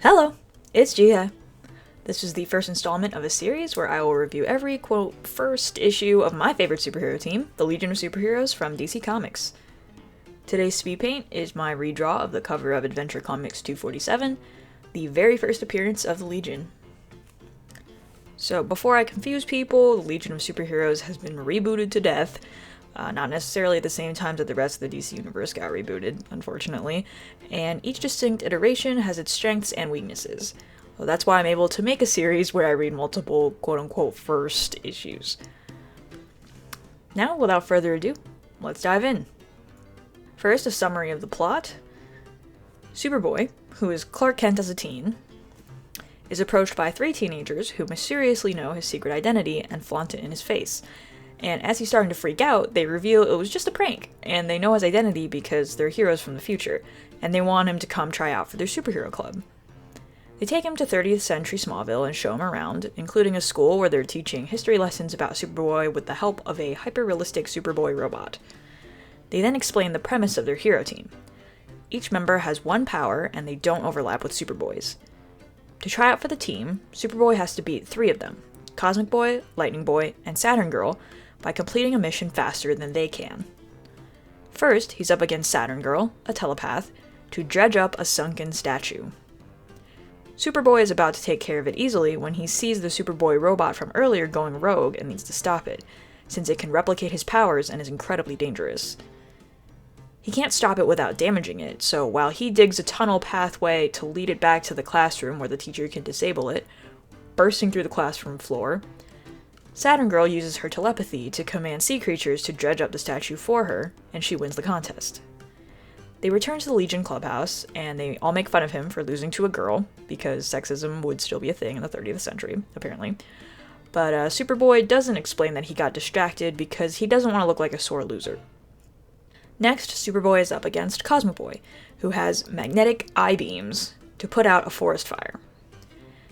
Hello, it's Gia. This is the first installment of a series where I will review every, quote, first issue of my favorite superhero team, the Legion of Superheroes from DC Comics. Today's speed paint is my redraw of the cover of Adventure Comics 247, the very first appearance of the Legion. So before I confuse people, the Legion of Superheroes has been rebooted to death, not necessarily at the same time that the rest of the DC universe got rebooted, unfortunately, and each distinct iteration has its strengths and weaknesses. Well, that's why I'm able to make a series where I read multiple quote-unquote first issues. Now, without further ado, let's dive in. First, a summary of the plot. Superboy, who is Clark Kent as a teen, is approached by three teenagers who mysteriously know his secret identity and flaunt it in his face. And as he's starting to freak out, they reveal it was just a prank, and they know his identity because they're heroes from the future, and they want him to come try out for their superhero club. They take him to 30th century Smallville and show him around, including a school where they're teaching history lessons about Superboy with the help of a hyper-realistic Superboy robot. They then explain the premise of their hero team. Each member has one power, and they don't overlap with Superboy's. To try out for the team, Superboy has to beat three of them, Cosmic Boy, Lightning Boy, and Saturn Girl, by completing a mission faster than they can. First, he's up against Saturn Girl, a telepath, to dredge up a sunken statue. Superboy is about to take care of it easily when he sees the Superboy robot from earlier going rogue and needs to stop it, since it can replicate his powers and is incredibly dangerous. He can't stop it without damaging it, so while he digs a tunnel pathway to lead it back to the classroom where the teacher can disable it, bursting through the classroom floor, Saturn Girl uses her telepathy to command sea creatures to dredge up the statue for her, and she wins the contest. They return to the Legion clubhouse, and they all make fun of him for losing to a girl, because sexism would still be a thing in the 30th century, apparently. But Superboy doesn't explain that he got distracted because he doesn't want to look like a sore loser. Next, Superboy is up against Cosmic Boy, who has magnetic I-beams to put out a forest fire.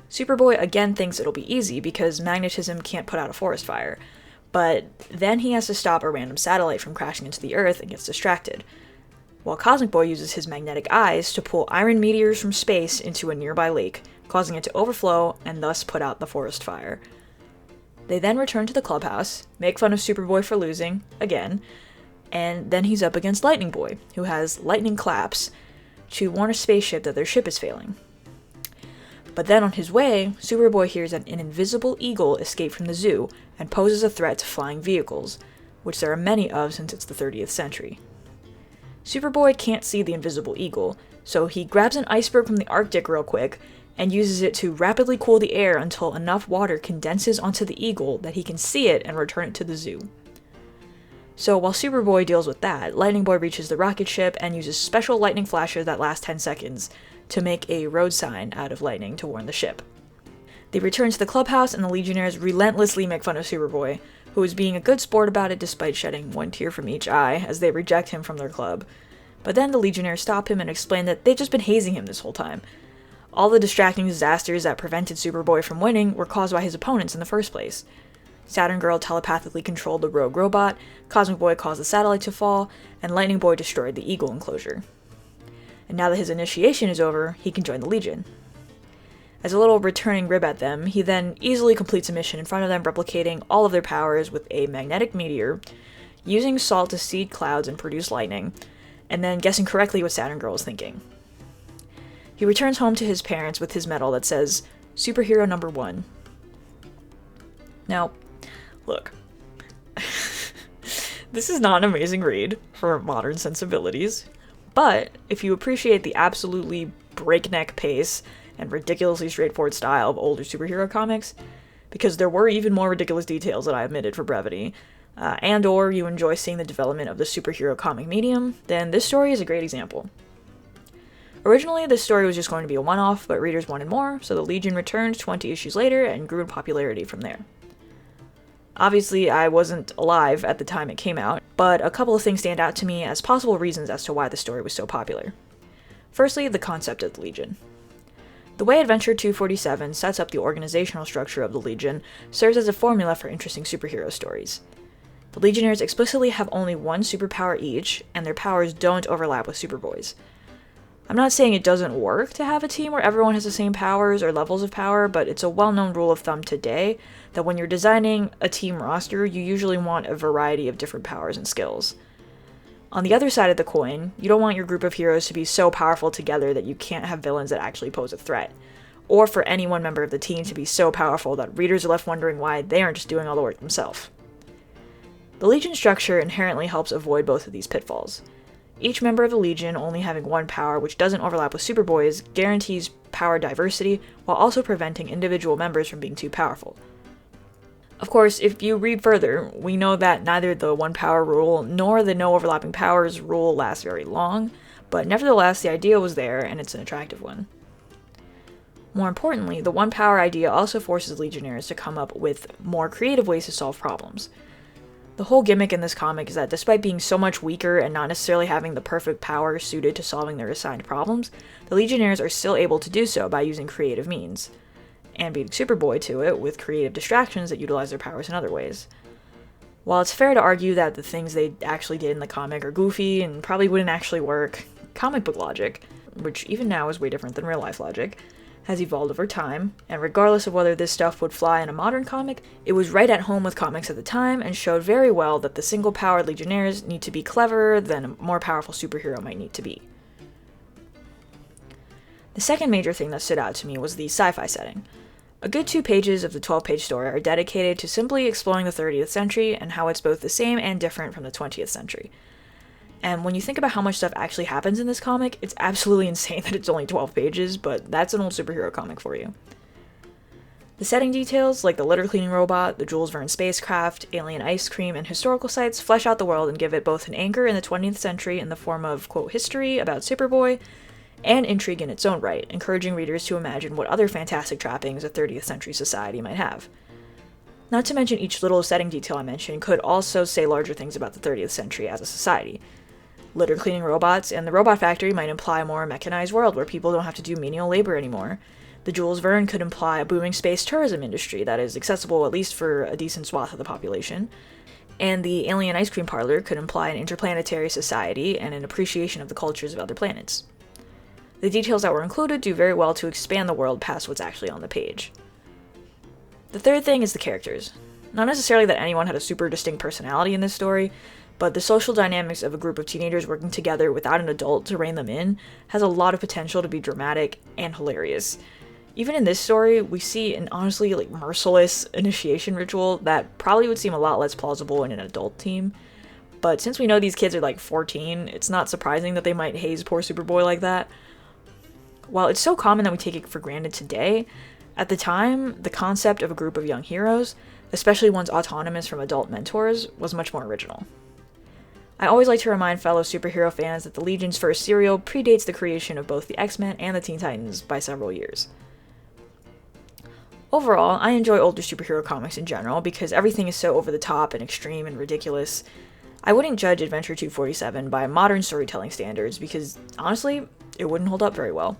Superboy again thinks it'll be easy because magnetism can't put out a forest fire, but then he has to stop a random satellite from crashing into the Earth and gets distracted, while Cosmic Boy uses his magnetic eyes to pull iron meteors from space into a nearby lake, causing it to overflow and thus put out the forest fire. They then return to the clubhouse, make fun of Superboy for losing, again, and then he's up against Lightning Boy, who has lightning claps to warn a spaceship that their ship is failing. But then on his way, Superboy hears that an invisible eagle escaped from the zoo and poses a threat to flying vehicles, which there are many of since it's the 30th century. Superboy can't see the invisible eagle, so he grabs an iceberg from the Arctic real quick and uses it to rapidly cool the air until enough water condenses onto the eagle that he can see it and return it to the zoo. So while Superboy deals with that, Lightning Boy reaches the rocket ship and uses special lightning flashes that last 10 seconds to make a road sign out of lightning to warn the ship. They return to the clubhouse and the Legionnaires relentlessly make fun of Superboy, who is being a good sport about it despite shedding one tear from each eye as they reject him from their club. But then the Legionnaires stop him and explain that they've just been hazing him this whole time. All the distracting disasters that prevented Superboy from winning were caused by his opponents in the first place. Saturn Girl telepathically controlled the rogue robot, Cosmic Boy caused the satellite to fall, and Lightning Boy destroyed the Eagle enclosure. And now that his initiation is over, he can join the Legion. As a little returning rib at them, he then easily completes a mission in front of them, replicating all of their powers with a magnetic meteor, using salt to seed clouds and produce lightning, and then guessing correctly what Saturn Girl is thinking. He returns home to his parents with his medal that says, Superhero Number 1. Now, look. This is not an amazing read for modern sensibilities, but if you appreciate the absolutely breakneck pace and ridiculously straightforward style of older superhero comics, because there were even more ridiculous details that I omitted for brevity, and or you enjoy seeing the development of the superhero comic medium, then this story is a great example. Originally, this story was just going to be a one-off, but readers wanted more, so the Legion returned 20 issues later and grew in popularity from there. Obviously, I wasn't alive at the time it came out, but a couple of things stand out to me as possible reasons as to why the story was so popular. Firstly, the concept of the Legion. The way Adventure 247 sets up the organizational structure of the Legion serves as a formula for interesting superhero stories. The Legionnaires explicitly have only one superpower each, and their powers don't overlap with Superboy's. I'm not saying it doesn't work to have a team where everyone has the same powers or levels of power, but it's a well-known rule of thumb today that when you're designing a team roster, you usually want a variety of different powers and skills. On the other side of the coin, you don't want your group of heroes to be so powerful together that you can't have villains that actually pose a threat, or for any one member of the team to be so powerful that readers are left wondering why they aren't just doing all the work themselves. The Legion structure inherently helps avoid both of these pitfalls. Each member of the Legion only having one power which doesn't overlap with Superboy's guarantees power diversity while also preventing individual members from being too powerful. Of course, if you read further, we know that neither the one power rule nor the no overlapping powers rule lasts very long, but nevertheless the idea was there and it's an attractive one. More importantly, the one power idea also forces Legionnaires to come up with more creative ways to solve problems. The whole gimmick in this comic is that despite being so much weaker and not necessarily having the perfect power suited to solving their assigned problems, the Legionnaires are still able to do so by using creative means, and beating Superboy to it with creative distractions that utilize their powers in other ways. While it's fair to argue that the things they actually did in the comic are goofy and probably wouldn't actually work, comic book logic, which even now is way different than real life logic, has evolved over time, and regardless of whether this stuff would fly in a modern comic, it was right at home with comics at the time and showed very well that the single-powered Legionnaires need to be cleverer than a more powerful superhero might need to be. The second major thing that stood out to me was the sci-fi setting. A good 2 pages of the 12-page story are dedicated to simply exploring the 30th century and how it's both the same and different from the 20th century. And when you think about how much stuff actually happens in this comic, it's absolutely insane that it's only 12 pages, but that's an old superhero comic for you. The setting details, like the litter cleaning robot, the Jules Verne spacecraft, alien ice cream, and historical sites, flesh out the world and give it both an anchor in the 20th century in the form of, quote, history about Superboy, and intrigue in its own right, encouraging readers to imagine what other fantastic trappings a 30th century society might have. Not to mention each little setting detail I mentioned could also say larger things about the 30th century as a society. Litter cleaning robots and the robot factory might imply a more mechanized world where people don't have to do menial labor anymore. The Jules Verne could imply a booming space tourism industry that is accessible at least for a decent swath of the population. And the alien ice cream parlor could imply an interplanetary society and an appreciation of the cultures of other planets. The details that were included do very well to expand the world past what's actually on the page. The third thing is the characters. Not necessarily that anyone had a super distinct personality in this story, but the social dynamics of a group of teenagers working together without an adult to rein them in has a lot of potential to be dramatic and hilarious. Even in this story, we see an honestly merciless initiation ritual that probably would seem a lot less plausible in an adult team. But since we know these kids are 14, it's not surprising that they might haze poor Superboy like that. While it's so common that we take it for granted today, at the time, the concept of a group of young heroes, especially ones autonomous from adult mentors, was much more original. I always like to remind fellow superhero fans that the Legion's first serial predates the creation of both the X-Men and the Teen Titans by several years. Overall, I enjoy older superhero comics in general because everything is so over the top and extreme and ridiculous. I wouldn't judge Adventure 247 by modern storytelling standards because, honestly, it wouldn't hold up very well.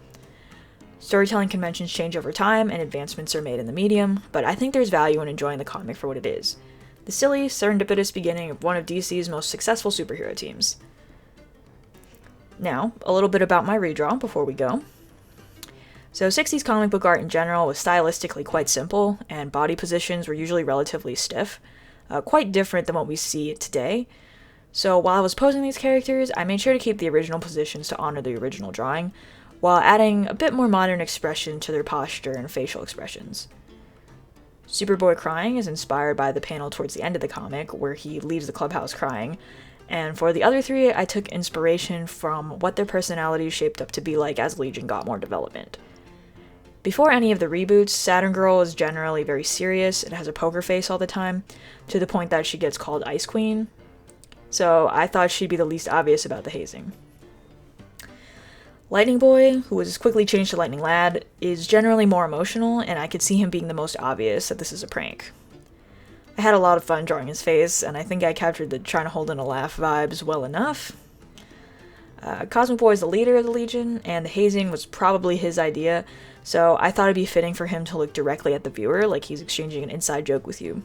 Storytelling conventions change over time and advancements are made in the medium, but I think there's value in enjoying the comic for what it is. The silly, serendipitous beginning of one of DC's most successful superhero teams. Now, a little bit about my redraw before we go. So 60s comic book art in general was stylistically quite simple, and body positions were usually relatively stiff, quite different than what we see today. So while I was posing these characters, I made sure to keep the original positions to honor the original drawing, while adding a bit more modern expression to their posture and facial expressions. Superboy crying is inspired by the panel towards the end of the comic, where he leaves the clubhouse crying, and for the other three, I took inspiration from what their personalities shaped up to be like as Legion got more development. Before any of the reboots, Saturn Girl is generally very serious and has a poker face all the time, to the point that she gets called Ice Queen, so I thought she'd be the least obvious about the hazing. Lightning Boy, who was quickly changed to Lightning Lad, is generally more emotional, and I could see him being the most obvious that this is a prank. I had a lot of fun drawing his face, and I think I captured the trying to hold in a laugh vibes well enough. Cosmic Boy is the leader of the Legion, and the hazing was probably his idea, so I thought it'd be fitting for him to look directly at the viewer like he's exchanging an inside joke with you.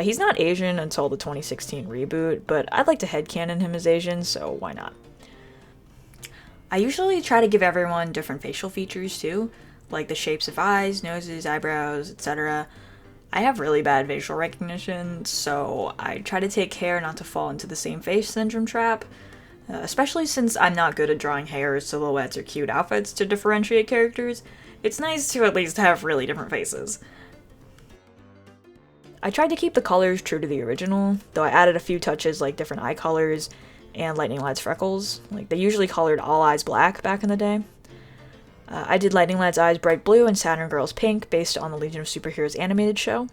He's not Asian until the 2016 reboot, but I'd like to headcanon him as Asian, so why not? I usually try to give everyone different facial features too, like the shapes of eyes, noses, eyebrows, etc. I have really bad facial recognition, so I try to take care not to fall into the same face syndrome trap, especially since I'm not good at drawing hair, silhouettes, or cute outfits to differentiate characters. It's nice to at least have really different faces. I tried to keep the colors true to the original, though I added a few touches like different eye colors and Lightning Lad's freckles. Like, they usually colored all eyes black back in the day. I did Lightning Lad's eyes bright blue and Saturn Girl's pink based on the Legion of Superheroes animated show,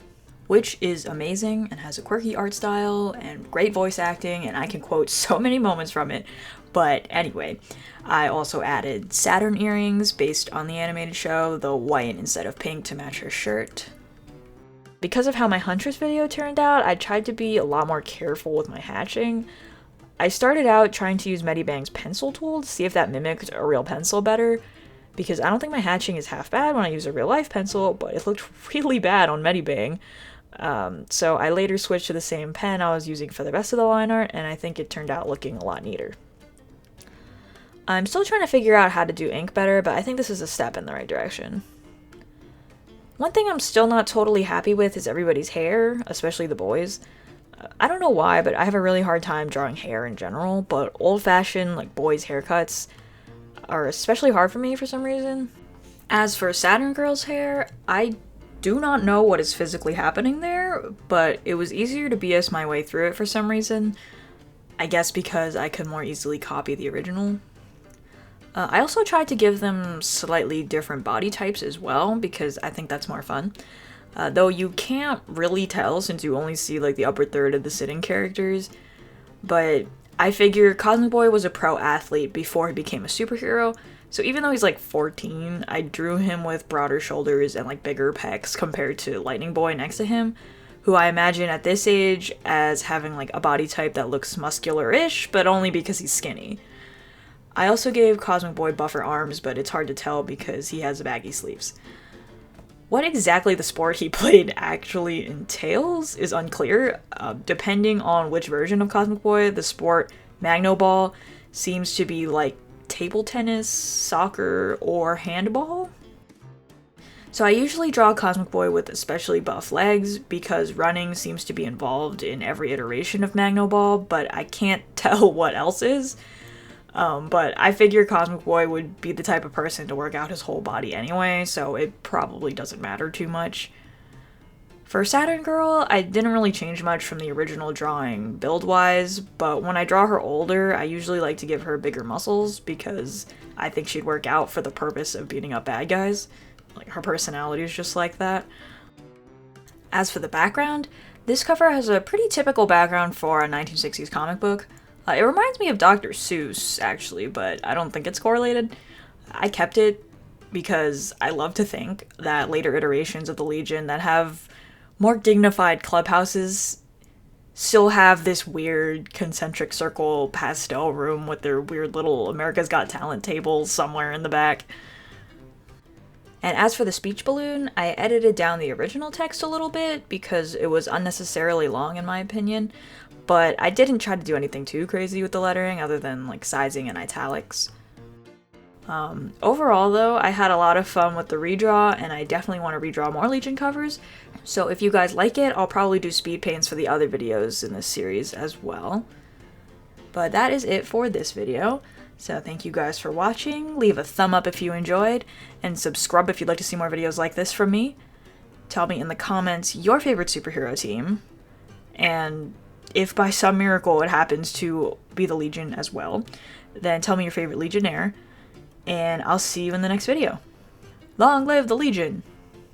which is amazing and has a quirky art style and great voice acting, and I can quote so many moments from it. But anyway, I also added Saturn earrings based on the animated show, though white instead of pink to match her shirt. Because of how my Huntress video turned out, I tried to be a lot more careful with my hatching. I started out trying to use Medibang's pencil tool to see if that mimicked a real pencil better, because I don't think my hatching is half bad when I use a real life pencil, but it looked really bad on Medibang. So I later switched to the same pen I was using for the rest of the line art, and I think it turned out looking a lot neater. I'm still trying to figure out how to do ink better, but I think this is a step in the right direction. One thing I'm still not totally happy with is everybody's hair, especially the boys. I don't know why, but I have a really hard time drawing hair in general, but old-fashioned, like, boys' haircuts are especially hard for me for some reason. As for Saturn Girl's hair, I do not know what is physically happening there, but it was easier to BS my way through it for some reason. I guess because I could more easily copy the original. I also tried to give them slightly different body types as well, because I think that's more fun. Though you can't really tell since you only see like the upper third of the sitting characters. But I figure Cosmic Boy was a pro athlete before he became a superhero, so even though he's like 14, I drew him with broader shoulders and like bigger pecs compared to Lightning Boy next to him, who I imagine at this age as having like a body type that looks muscular-ish, but only because he's skinny. I also gave Cosmic Boy buffer arms, but it's hard to tell because he has baggy sleeves. What exactly the sport he played actually entails is unclear. Depending on which version of Cosmic Boy, the sport Magno Ball seems to be like table tennis, soccer, or handball. So I usually draw Cosmic Boy with especially buff legs because running seems to be involved in every iteration of Magno Ball, but I can't tell what else is. But I figure Cosmic Boy would be the type of person to work out his whole body anyway, so it probably doesn't matter too much. For Saturn Girl, I didn't really change much from the original drawing build-wise, but when I draw her older, I usually like to give her bigger muscles because I think she'd work out for the purpose of beating up bad guys. Like, her personality is just like that. As for the background, this cover has a pretty typical background for a 1960s comic book. It reminds me of Dr. Seuss, actually, but I don't think it's correlated. I kept it because I love to think that later iterations of the Legion that have more dignified clubhouses still have this weird concentric circle pastel room with their weird little America's Got Talent tables somewhere in the back. And as for the speech balloon, I edited down the original text a little bit because it was unnecessarily long in my opinion. But I didn't try to do anything too crazy with the lettering other than like sizing and italics. Overall though, I had a lot of fun with the redraw and I definitely want to redraw more Legion covers. So if you guys like it, I'll probably do speed paints for the other videos in this series as well. But that is it for this video. So thank you guys for watching, leave a thumb up if you enjoyed, and subscribe if you'd like to see more videos like this from me. Tell me in the comments your favorite superhero team, and if by some miracle it happens to be the Legion as well, then tell me your favorite Legionnaire, and I'll see you in the next video. Long live the Legion!